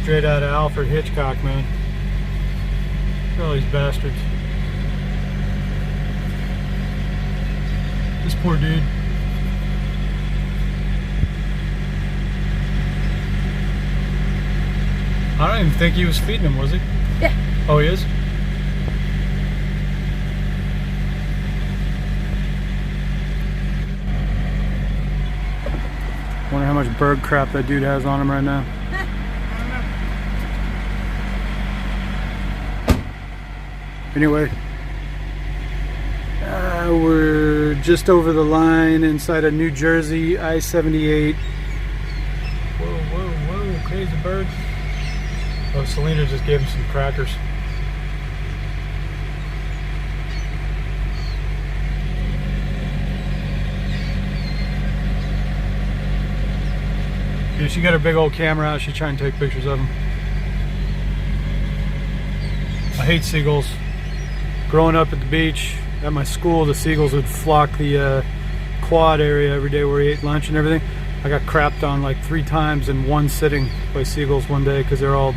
straight out of Alfred Hitchcock, man. Look at all these bastards. This poor dude. I don't even think he was feeding him, was he? Yeah. Oh, he is? Wonder how much bird crap that dude has on him right now. Anyway, we're just over the line inside of New Jersey, I-78. Whoa, whoa, whoa, crazy birds. Oh, Selena just gave him some crackers. Yeah, she got her big old camera out. She's trying to take pictures of them. I hate seagulls. Growing up at the beach, at my school, the seagulls would flock the quad area every day where we ate lunch and everything. I got crapped on like 3 times in one sitting by seagulls one day because they're all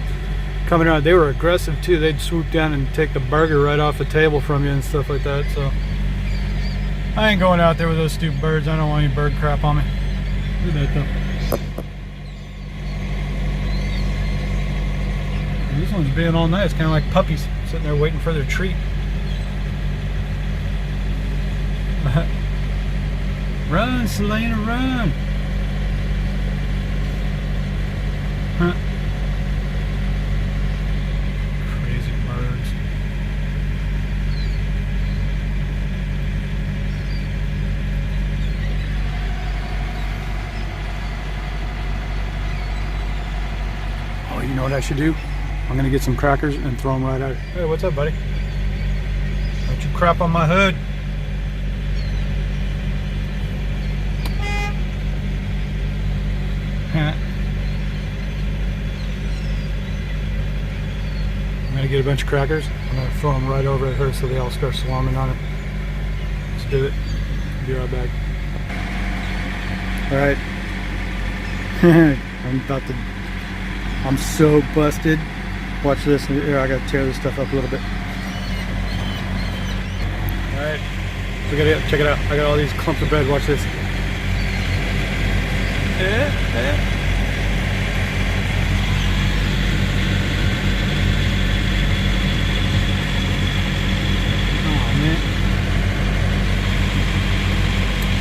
coming around. They were aggressive too. They'd swoop down and take the burger right off the table from you and stuff like that. So I ain't going out there with those stupid birds. I don't want any bird crap on me. Look at that though. These ones being all nice, kind of like puppies sitting there waiting for their treat. Run, Selena, run! Huh. Crazy birds. Oh, you know what I should do? I'm gonna get some crackers and throw them right at her. Hey, what's up, buddy? Don't you crap on my hood. I'm gonna get a bunch of crackers. I'm gonna throw them right over at her so they all start swarming on her. Let's do it. Be right back. All right. I'm so busted. Watch this. Here, I gotta tear this stuff up a little bit. All right. Check it out. I got all these clumps of bread. Watch this. Yeah.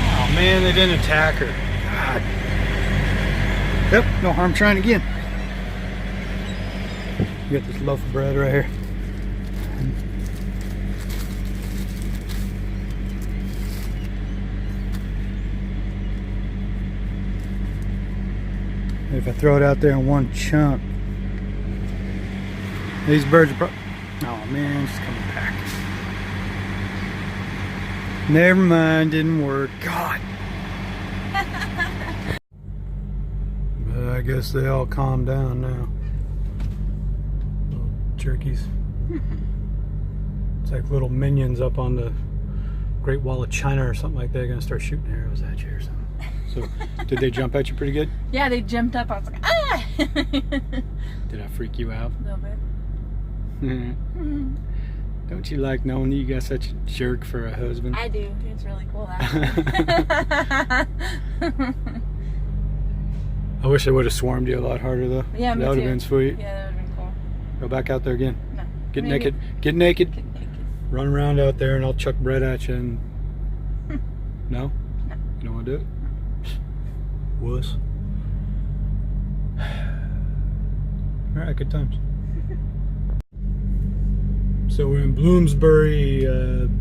Oh man, they didn't attack her. God. Yep, no harm trying again. You got this loaf of bread right here. If I throw it out there in one chunk, these birds are oh man, it's coming back. Never mind, didn't work. God. But I guess they all calmed down now. Little turkeys. It's like little minions up on the Great Wall of China or something like that. They're gonna start shooting arrows at you or something. So, did they jump at you pretty good? Yeah, they jumped up. I was like, ah! Did I freak you out? A little bit. Don't you like knowing that you got such a jerk for a husband? I do. It's really cool, actually. I wish I would have swarmed you a lot harder though. Yeah, me that would too. have been sweet. Yeah, that would have been cool. Go back out there again. No. Get Maybe. naked. Get naked. Get naked. Run around out there and I'll chuck bread at you and... No? No. You don't want to do it? Wuss. Alright, good times. So we're in Bloomsbury,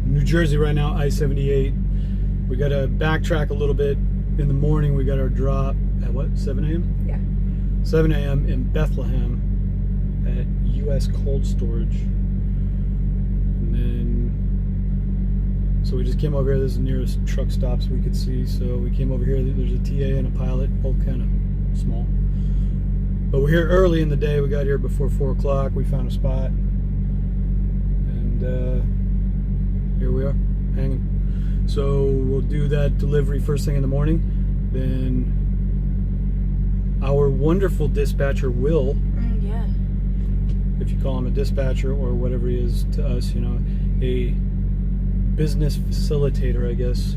New Jersey right now, I-78. We got to backtrack a little bit. In the morning we got our drop at what, 7 a.m.? Yeah. 7 a.m. in Bethlehem at U.S. Cold Storage. And then, so we just came over here. This is the nearest truck stops we could see. So we came over here. There's a TA and a pilot, both kind of small. But we're here early in the day. We got here before 4 o'clock. We found a spot. And here we are, hanging. So we'll do that delivery first thing in the morning. Then our wonderful dispatcher, Will, Yeah. If you call him a dispatcher or whatever he is to us, you know, a business facilitator, I guess.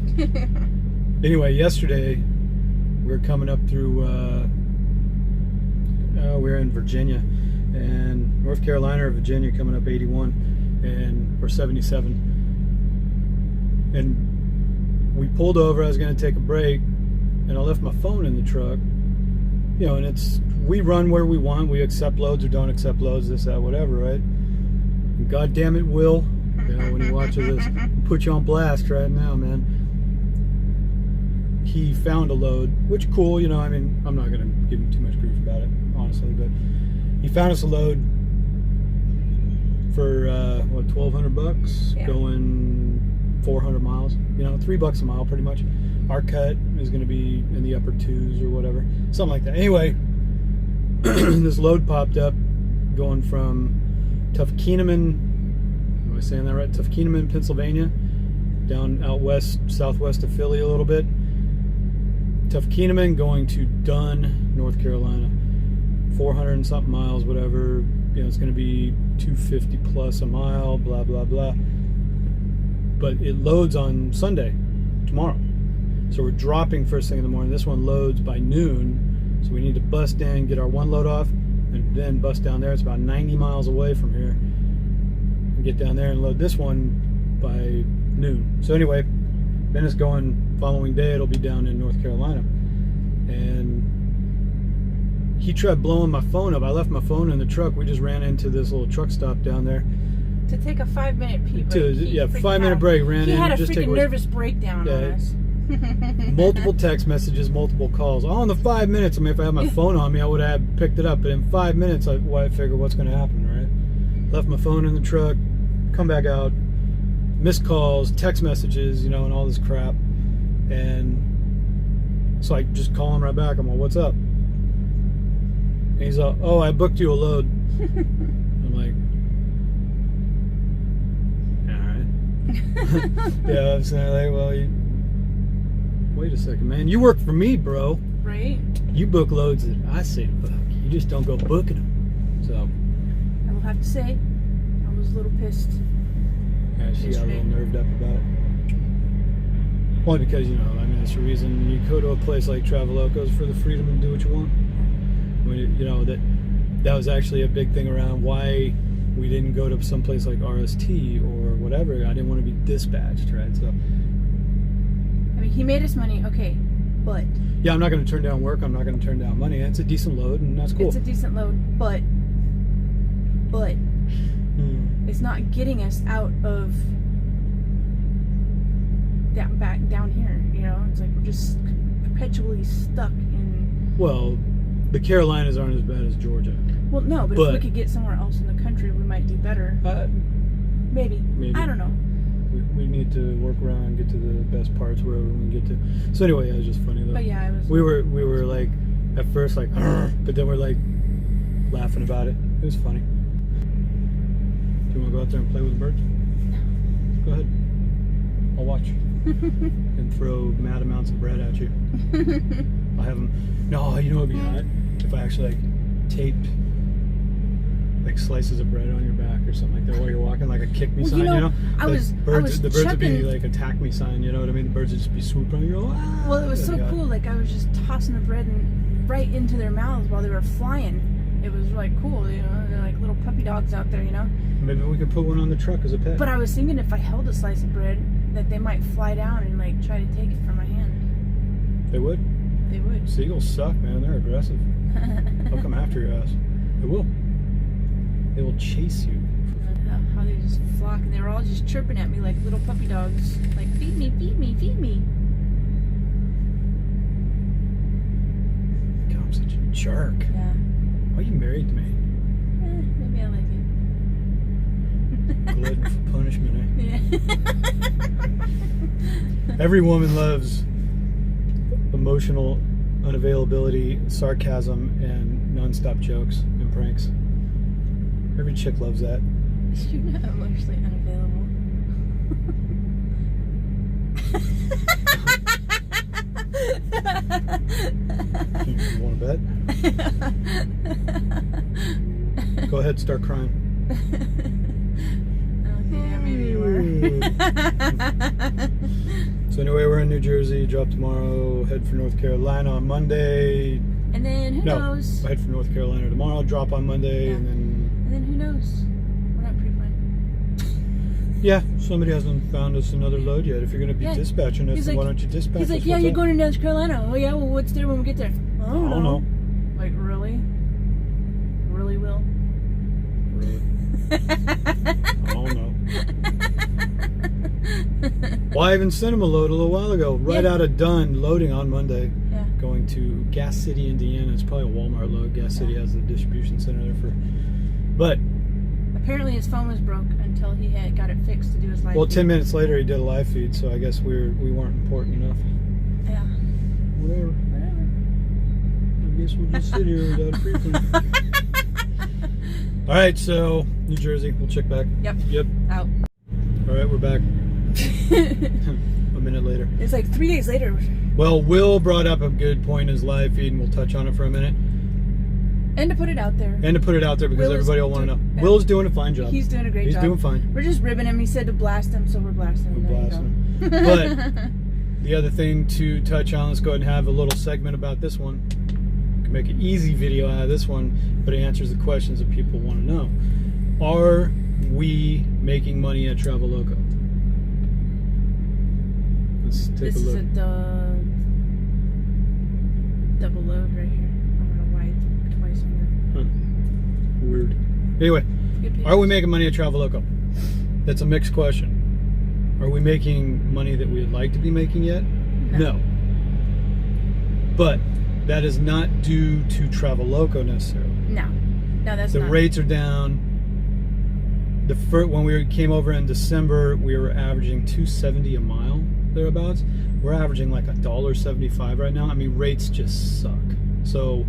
Anyway, yesterday we were coming up through, we were in Virginia, and North Carolina or Virginia coming up 81 or 77. And we pulled over. I was going to take a break, and I left my phone in the truck. You know, and we run where we want. We accept loads or don't accept loads, this, that, whatever, right? And God damn it, Will, you know, when he watches this, put you on blast right now, man. He found a load, which cool, you know, I mean, I'm not going to give him too much grief about it, honestly, but he found us a load for, what, $1,200? Yeah. Going 400 miles, you know, $3 a mile pretty much. Our cut is going to be in the upper 2s or whatever, something like that. Anyway, this load popped up going from Tuffkeeneman, am I saying that right? Tuffkeeneman, Pennsylvania, down out west, southwest of Philly a little bit. Tuffkeeneman going to Dunn, North Carolina, 400 and something miles, whatever. You know, it's going to be 250 plus a mile, blah blah blah. But it loads on Sunday, tomorrow. So we're dropping first thing in the morning. This one loads by noon, so we need to bust in, get our one load off, and then bust down there. It's about 90 miles away from here. And get down there and load this one by noon. So anyway, then it's going following day. It'll be down in North Carolina. And he tried blowing my phone up. I left my phone in the truck. We just ran into this little truck stop down there. To take a 5-minute pee break. Yeah, 5-minute break. Ran he in. had a just freaking nervous breakdown on us. Multiple text messages, multiple calls. All in the 5 minutes. I mean, if I had my phone on me, I would have picked it up. But in 5 minutes, I figured what's going to happen, right? Left my phone in the truck, come back out, missed calls, text messages, you know, and all this crap. And so I just call him right back. I'm like, what's up? And he's like, oh, I booked you a load. I'm like, yeah, I'm saying, like, well, wait a second, man. You work for me, bro. Right? You book loads that I say book. You just don't go booking them. So I will have to say, I was a little pissed. Yeah, she got a little nerved up about it. Only because, you know, I mean, that's the reason you go to a place like Traveloko is for the freedom to do what you want. When you know, that was actually a big thing around why we didn't go to some place like RST or whatever. I didn't want to be dispatched, right? So, I mean, he made us money, okay, but... Yeah, I'm not going to turn down work. I'm not going to turn down money. It's a decent load, and that's cool. It's a decent load, but it's not getting us out of back down here, you know? It's like we're just perpetually stuck in... Well, the Carolinas aren't as bad as Georgia. Well, no, but if we could get somewhere else in the country, we might do better. Maybe. I don't know. We need to work around and get to the best parts wherever we can get to. So anyway, yeah, it was just funny though. But yeah, it was. We were like at first like, but then we're like laughing about it. It was funny. Do you want to go out there and play with the birds? Go ahead. I'll watch and throw mad amounts of bread at you. I'll have them. No, you know what'd be hot if I actually like taped like slices of bread on your back or something like that while you're walking, like a kick me sign, you know? The birds would be like attack me sign, you know what I mean? The birds would just be swooping on you. Ah! Well, it was so cool. Like I was just tossing the bread right into their mouths while they were flying. It was like cool, you know? They're like little puppy dogs out there, you know? Maybe we could put one on the truck as a pet. But I was thinking if I held a slice of bread, that they might fly down and like try to take it from my hand. They would? They would. Seagulls suck, man. They're aggressive. They'll come after your ass. They will. They will chase you. How they just flock, and they were all just chirping at me like little puppy dogs. Like, feed me, feed me, feed me. God, I'm such a jerk. Yeah. Why are you married to me? Maybe I like it. Glutton for punishment, eh? Yeah. Every woman loves emotional unavailability, sarcasm, and non-stop jokes and pranks. Every chick loves that. You're not emotionally unavailable. You want to bet? Go ahead, start crying. Okay, maybe you were. So anyway, we're in New Jersey. Drop tomorrow. Head for North Carolina on Monday. And then who knows? Head for North Carolina tomorrow. Drop on Monday, Yeah. and then who knows? We're not pre-planned. yeah, somebody hasn't found us another load yet. If you're going to be dispatching us, He's then like- why don't you dispatch us? He's like, yeah, What's you're up? going to North Carolina. Oh yeah, well, what's there when we get there? I I don't know. Like, really? Really, Will? Really? I don't know. Well, I even sent him a load a little while ago, right out of Dunn, loading on Monday, Yeah. going to Gas City, Indiana. It's probably a Walmart load. Gas City has a distribution center there for. But Apparently his phone was broke until he had got it fixed to do his live well, feed. 10 minutes later he did a live feed, so I guess we weren't important enough. Yeah. Whatever. Whatever. I guess we'll just sit here without a pre-plan. All right, so New Jersey. We'll check back. Yep. Yep. Out. All right, we're back. A minute later. It's like 3 days later. Well, Will brought up a good point in his live feed, and we'll touch on it for a minute. And to put it out there. And to put it out there because Will is everybody will want to know. yeah. Will's doing a fine job. He's doing a great He's job. doing fine. We're just ribbing him. He said to blast him, so we're blasting him. We're There you blasting go. But the other thing to touch on, let's go ahead and have a little segment about this one. We can make an easy video out of this one, but it answers the questions that people want to know. Are we making money at Traveloko? Let's take This a is look. a double load right here. I don't know why it's twice on Weird. Anyway, there. Good are we making money at Traveloko? That's a mixed question. Are we making money that we'd like to be making yet? No. But that is not due to Traveloko necessarily. No, that's The not. rates are down. When we came over in December, we were averaging $2.70 a mile, thereabouts. We're averaging like $1.75 right now. I mean, rates just suck. So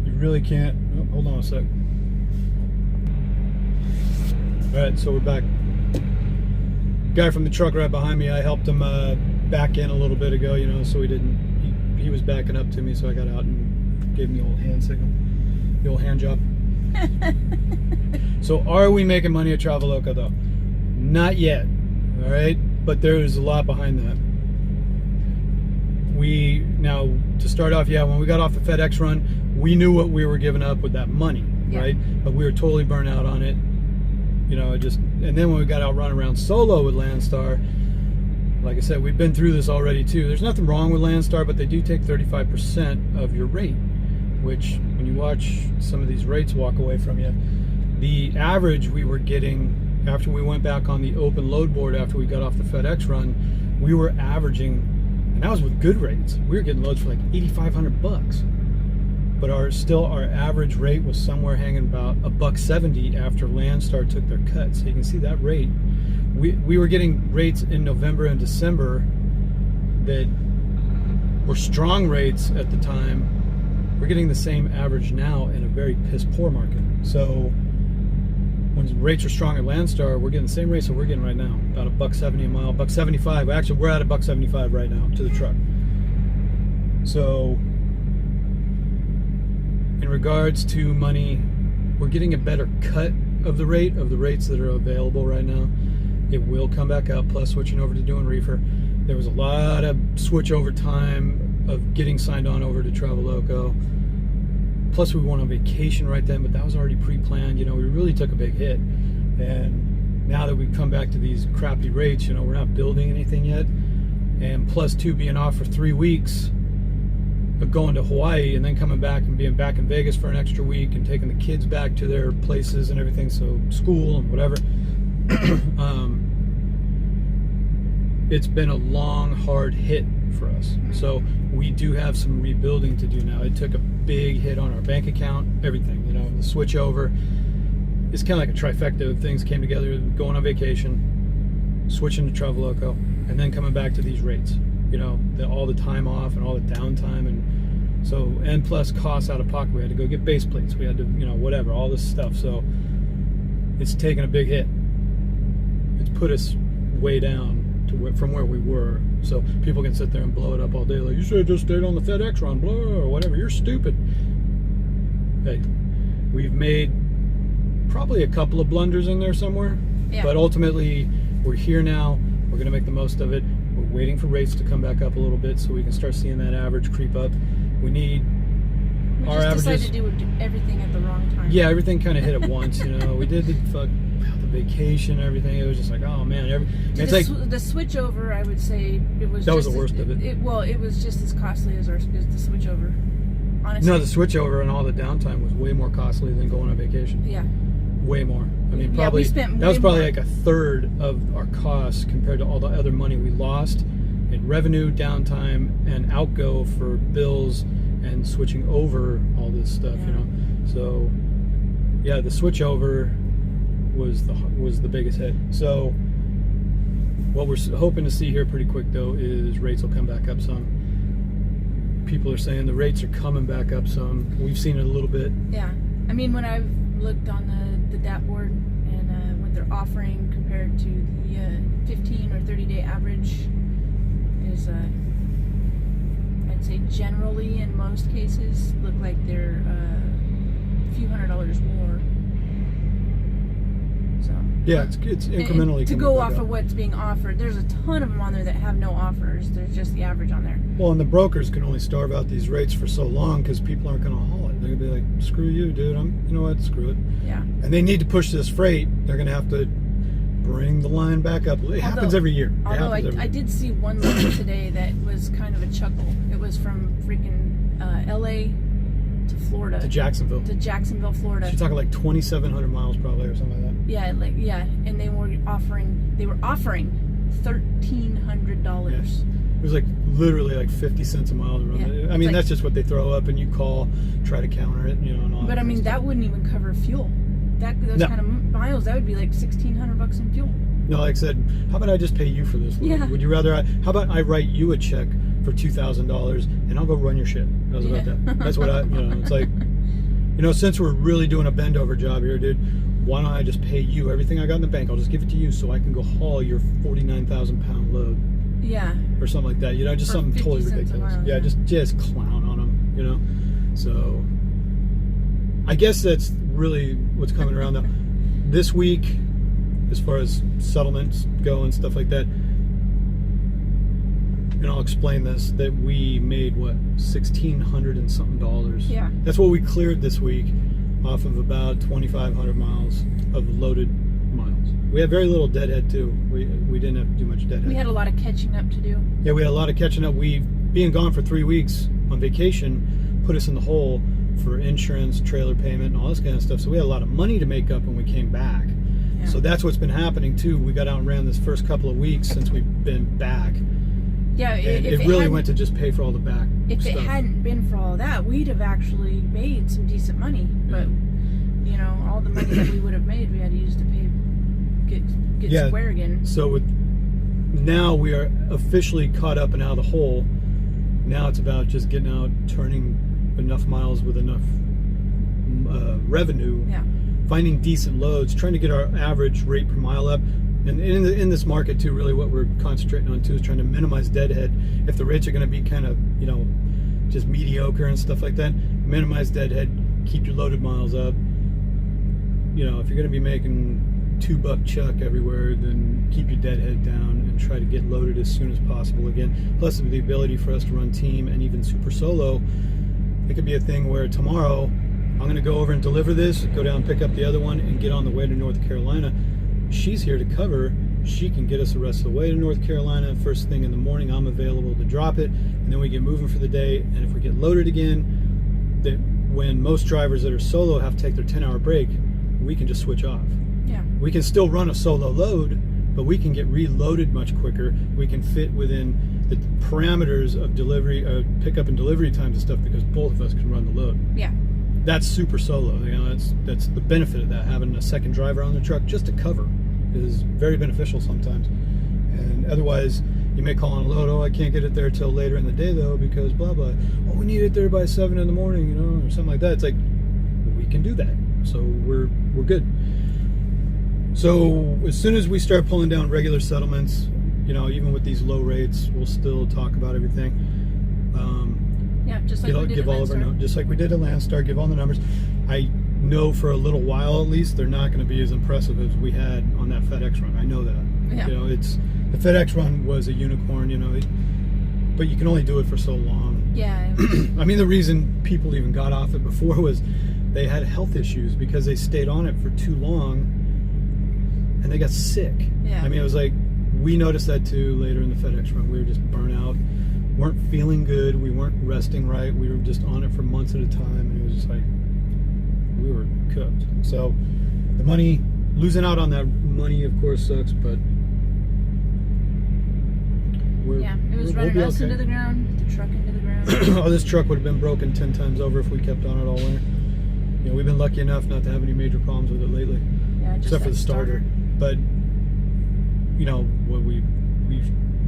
you really can't. Oh, hold on a sec. All right, so we're back. Guy from the truck right behind me, I helped him back in a little bit ago, you know, so he didn't. He was backing up to me, so I got out and gave him the old hand signal, the old hand job. So are we making money at Traveloko though? Not yet. All right, but there's a lot behind that. Now to start off, when we got off the FedEx run, we knew what we were giving up with that money, right? But we were totally burnt out on it. You know, and then when we got out running around solo with Landstar, like I said, we've been through this already too. There's nothing wrong with Landstar, but they do take 35% of your rate, which when you watch some of these rates walk away from you, the average we were getting after we went back on the open load board after we got off the FedEx run, we were averaging, and that was with good rates, we were getting loads for like $8,500. But our average rate was somewhere hanging about $1.70 after Landstar took their cut. So you can see that rate. We were getting rates in November and December that were strong rates at the time. We're getting the same average now in a very piss poor market. So when rates are strong at Landstar, we're getting the same rates that we're getting right now, about $1.70 a mile, $1.75. Actually, we're at $1.75 right now to the truck. So in regards to money, we're getting a better cut of the rates that are available right now. It will come back up, plus switching over to doing reefer. There was a lot of switch over time of getting signed on over to Traveloko. Plus we went on vacation right then, but that was already pre-planned. You know, we really took a big hit. And now that we've come back to these crappy rates, you know, we're not building anything yet. And plus two, being off for 3 weeks, of going to Hawaii and then coming back and being back in Vegas for an extra week and taking the kids back to their places and everything, so school and whatever. It's been a long, hard hit for us. So we do have some rebuilding to do now. It took a big hit on our bank account, everything, you know, the switch over. It's kind of like a trifecta of things came together, going on vacation, switching to Traveloko, and then coming back to these rates. You know, all the time off and all the downtime, and so, and plus costs out of pocket. We had to go get base plates. We had to, you know, whatever, all this stuff. So it's taken a big hit. It's put us way down to from where we were. So people can sit there and blow it up all day, like, you should have just stayed on the FedEx run, blah, or whatever. You're stupid. Hey, we've made probably a couple of blunders in there somewhere. Yeah. But ultimately, we're here now. We're going to make the most of it. We're waiting for rates to come back up a little bit so we can start seeing that average creep up. We need our averages. We just decided to do everything at the wrong time. Yeah, everything kind of hit at once. You know, we did the vacation and everything. It was just like, oh man, it's the, like the switch over. I would say it was. That was just the worst of it. It was just as costly as the switch over. Honestly. No, the switch over and all the downtime was way more costly than going on vacation. Yeah. Way more. I mean, Yeah, probably we spent that was way probably more. like a third of our costs compared to all the other money we lost in revenue, downtime, and outgo for bills and switching over all this stuff. Yeah. You know, so yeah, the switch over was the biggest hit. So what we're hoping to see here pretty quick though is rates will come back up some. People are saying the rates are coming back up some. We've seen it a little bit. Yeah, I mean, when I've looked on the DAT board and what they're offering compared to the 15 or 30-day average is, I'd say generally in most cases look like they're a few $100s more. So Yeah, it's incrementally and to coming go back off up. of what's being offered. There's a ton of them on there that have no offers. There's just the average on there. Well, and the brokers can only starve out these rates for so long because people aren't going to haul it. They're going to be like, screw you, dude. You know what? Screw it. Yeah. And they need to push this freight. They're going to have to bring the line back up. It happens every year. Although I did see one load today that was kind of a chuckle. It was from freaking LA to Florida. To Jacksonville. To Jacksonville, Florida. She's talking like 2,700 miles probably or something like that. Yeah, and they were offering $1,300. Yeah. It was like literally like 50 cents a mile to run. Yeah. I mean, It's that's just what they throw up, and you call, try to counter it, you know, and all But that I mean, kind of that stuff. wouldn't even cover fuel. Those No. kind of miles, that would be like $1,600 in fuel. No, like I said, how about I just pay you for this? Yeah. Would you rather? How about I write you a check for $2,000 and I'll go run your shit? How's about that? That's what it's like. You know, since we're really doing a bend over job here, dude, why don't I just pay you everything I got in the bank? I'll just give it to you so I can go haul your 49,000 pound load. Yeah. Or something like that. You know, just For something 50 totally cents a ridiculous. mile, Yeah, yeah. just clown on them. You know, so I guess that's really what's coming around now. This week, as far as settlements go and stuff like that, and I'll explain this, that we made what, $1,600 and something dollars. Yeah. That's what we cleared this week off of about 2,500 miles of loaded miles. We had very little deadhead too. We didn't have to do much deadhead. We had a lot of catching up to do. Yeah, we had a lot of catching up. Being gone for 3 weeks on vacation put us in the hole for insurance, trailer payment, and all this kind of stuff. So we had a lot of money to make up when we came back. Yeah. So that's what's been happening too. We got out and ran this first couple of weeks since we've been back. Yeah, And if it really hadn't- went to just pay for all the back If stuff. it hadn't been for all that, we'd have actually made some decent money. But you know, all the money that we would have made, we had to use to get Yeah. square again. So now we are officially caught up and out of the hole. Now it's about just getting out, turning enough miles with enough revenue, Yeah. finding decent loads, trying to get our average rate per mile up. And in this market too, really what we're concentrating on too is trying to minimize deadhead. If the rates are going to be kind of, you know, just mediocre and stuff like that, minimize deadhead, keep your loaded miles up. You know, if you're going to be making $2 chuck everywhere, then keep your deadhead down and try to get loaded as soon as possible again. Plus the ability for us to run team and even super solo. It could be a thing where tomorrow I'm going to go over and deliver this, go down and pick up the other one and get on the way to North Carolina. She's here to cover. She can get us the rest of the way to North Carolina. First thing in the morning, I'm available to drop it, and then we get moving for the day. And if we get loaded again, that when most drivers that are solo have to take their 10-hour break, we can just switch off. Yeah. We can still run a solo load, but we can get reloaded much quicker. We can fit within the parameters of delivery, pickup and delivery times and stuff, because both of us can run the load. Yeah. That's super solo. You know, that's the benefit of that. Having a second driver on the truck just to cover is very beneficial sometimes. And otherwise, you may call on a load. Oh, I can't get it there till later in the day though because blah blah. Oh, we need it there by 7 in the morning, you know, or something like that. It's like, well, we can do that. So we're good. So as soon as we start pulling down regular settlements, you know, even with these low rates, we'll still talk about everything. Yeah, just like we did give at all of our Landstar. notes, just like we did at Landstar. Give all the numbers. know for a little while at least they're not going to be as impressive as we had on that FedEx run. I know that. Yeah. You know, the FedEx run was a unicorn. You know, but you can only do it for so long. Yeah. I mean, the reason people even got off it before was they had health issues because they stayed on it for too long and they got sick. Yeah. I mean, it was like, we noticed that too later in the FedEx run. We were just burnt out, weren't feeling good, we weren't resting right, we were just on it for months at a time, and it was just like, we were cooked. So the money, losing out on that money of course sucks, but it was running us into the ground, the truck into the ground. Oh, this truck would have been broken 10 times over if we kept on it all winter. You know, we've been lucky enough not to have any major problems with it lately. Yeah, just except for the starter. But you know, we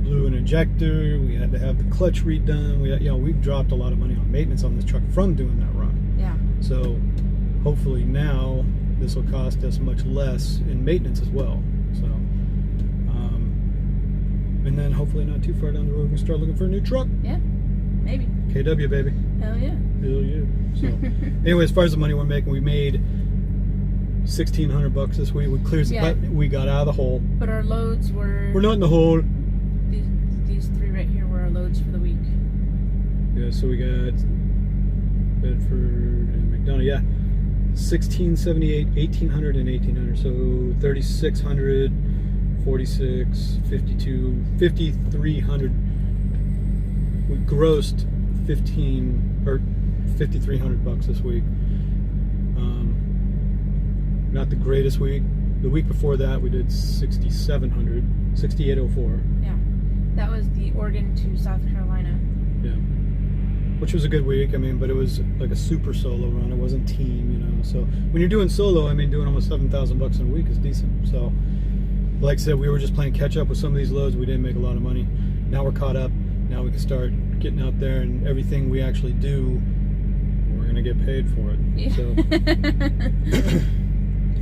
blew an injector, we had to have the clutch redone. We've dropped a lot of money on maintenance on this truck from doing that run. Yeah. So hopefully now this will cost us much less in maintenance as well. So and then hopefully not too far down the road we can start looking for a new truck. Yeah, maybe. KW, baby. Hell yeah. Hell yeah. So anyway, as far as the money we're making, we made $1,600 this week. We cleared, but we got out of the hole. But our loads were... We're not in the hole. These three right here were our loads for the week. Yeah, so we got Bedford and McDonough. Yeah, 1678, 1800, and 1800. So 3600, 46, 52, 5300. We grossed $5,300 this week. Not the greatest week. The week before that we did 6,700, 6,804. Yeah, that was the Oregon to South Carolina. Yeah, which was a good week. I mean, but it was like a super solo run. It wasn't team, you know. So when you're doing solo, I mean, doing almost $7,000 in a week is decent. So, like I said, we were just playing catch up with some of these loads. We didn't make a lot of money. Now we're caught up. Now we can start getting out there, and everything we actually do, we're gonna get paid for it. Yeah. So.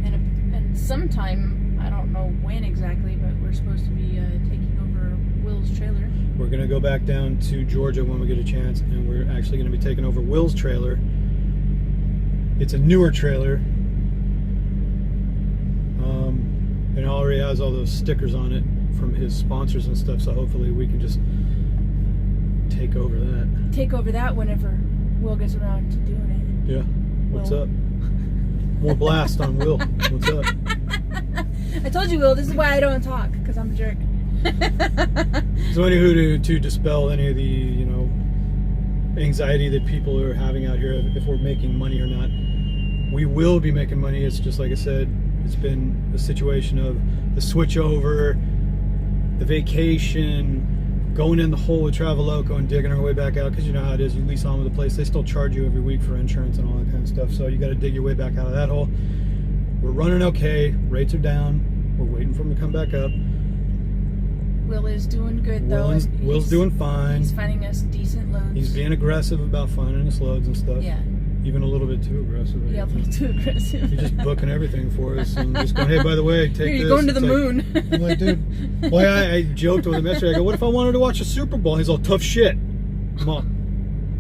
and sometime, I don't know when exactly, but we're supposed to be taking over Will's trailer. We're gonna go back down to Georgia when we get a chance, and we're actually gonna be taking over Will's trailer. It's a newer trailer. And it already has all those stickers on it from his sponsors and stuff, so hopefully we can just take over that. Take over that whenever Will gets around to doing it. Yeah. What's up? More blast on Will. What's up? I told you, Will, this is why I don't talk, because I'm a jerk. So anywho, to dispel any of the, you know, anxiety that people are having out here, if we're making money or not, we will be making money. It's just like I said, it's been a situation of the switch over, the vacation, going in the hole with Traveloko and digging our way back out, because you know how it is, you lease on with the place, they still charge you every week for insurance and all that kind of stuff, so you got to dig your way back out of that hole. We're running okay, rates are down, we're waiting for them to come back up. Will is doing good though. Will's doing fine. He's finding us decent loads. He's being aggressive about finding us loads and stuff. Yeah. Even a little bit too aggressive. Yeah, a little too aggressive. He's just booking everything for us and just going, hey, by the way, take this. You're going to the It's moon. Like, I'm like, dude, why I joked with him yesterday. I go, what if I wanted to watch a Super Bowl? He's all, tough shit. Come on.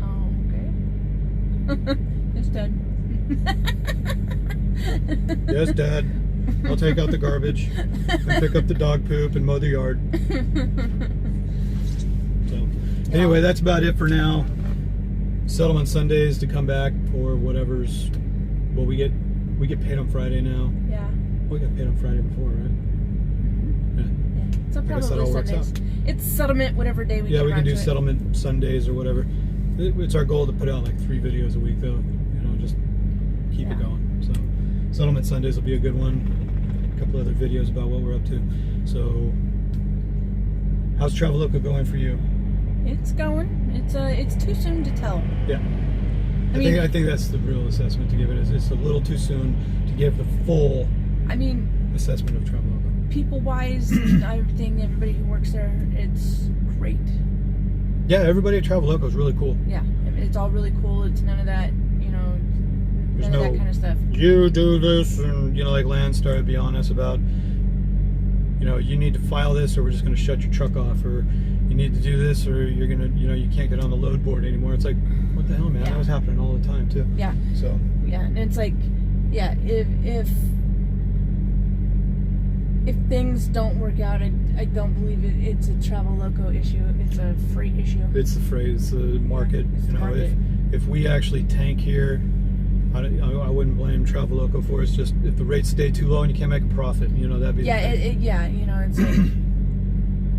Oh, okay. Yes, Dad. Yes, Dad. I'll take out the garbage and pick up the dog poop and mow the yard. So, anyway, that's about it for now. Settlement Sundays to come back or whatever's. Well, we get paid on Friday now. Yeah. We got paid on Friday before, right? Mm-hmm. Yeah. So I guess that all probably works Sundays. It's settlement whatever day we get we around can do to settlement Sundays or whatever. It's our goal to put out like 3 videos a week, though. You know, just keep it going. So settlement Sundays will be a good one. A couple other videos about what we're up to. So, how's Traveloko going for you? It's going. It's too soon to tell. Yeah. I think that's the real assessment to give it. Is it's a little too soon to give the full. Assessment of Traveloko. People-wise and everything, everybody who works there, it's great. Yeah, everybody at Traveloko is really cool. Yeah, it's all really cool. It's none of that, you know, none of that kind of stuff. You do this, and you know, like Lance started to be honest about, you know, you need to file this, or we're just going to shut your truck off, or you need to do this, or you're gonna, you know, you can't get on the load board anymore. It's like, what the hell, man? That was happening all the time too. Yeah. So. Yeah, and it's like, yeah, if things don't work out, I don't believe it's a Traveloko issue. It's a freight issue. It's the freight. It's the market. Yeah, it's you the know, market. if we actually tank here, I wouldn't blame Traveloko for it. It's just if the rates stay too low and you can't make a profit, you know, that'd be Yeah, the thing. yeah, you know, it's like,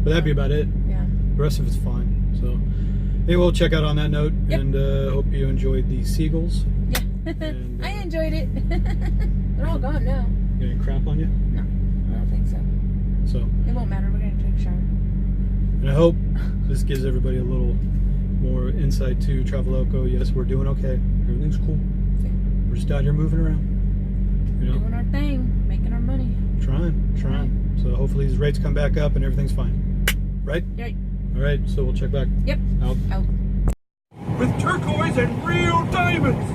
But that'd be about it. yeah. The rest of it's fine. So, anyway, we'll check out on that note, Yep. and hope you enjoyed the seagulls. Yeah, And, I enjoyed it. They're all gone now. Got any crap on you? No, I don't think so. So, It won't matter. We're gonna take a shower. and I hope this gives everybody a little more insight to Traveloko. Yes, we're doing okay. Everything's cool. We're just out here moving around. You know, Doing our thing, making our money. trying. So hopefully these rates come back up and everything's fine. Right? Right. All right. So we'll check back. Yep. Out. Out. With turquoise and real diamonds.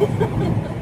Fuck.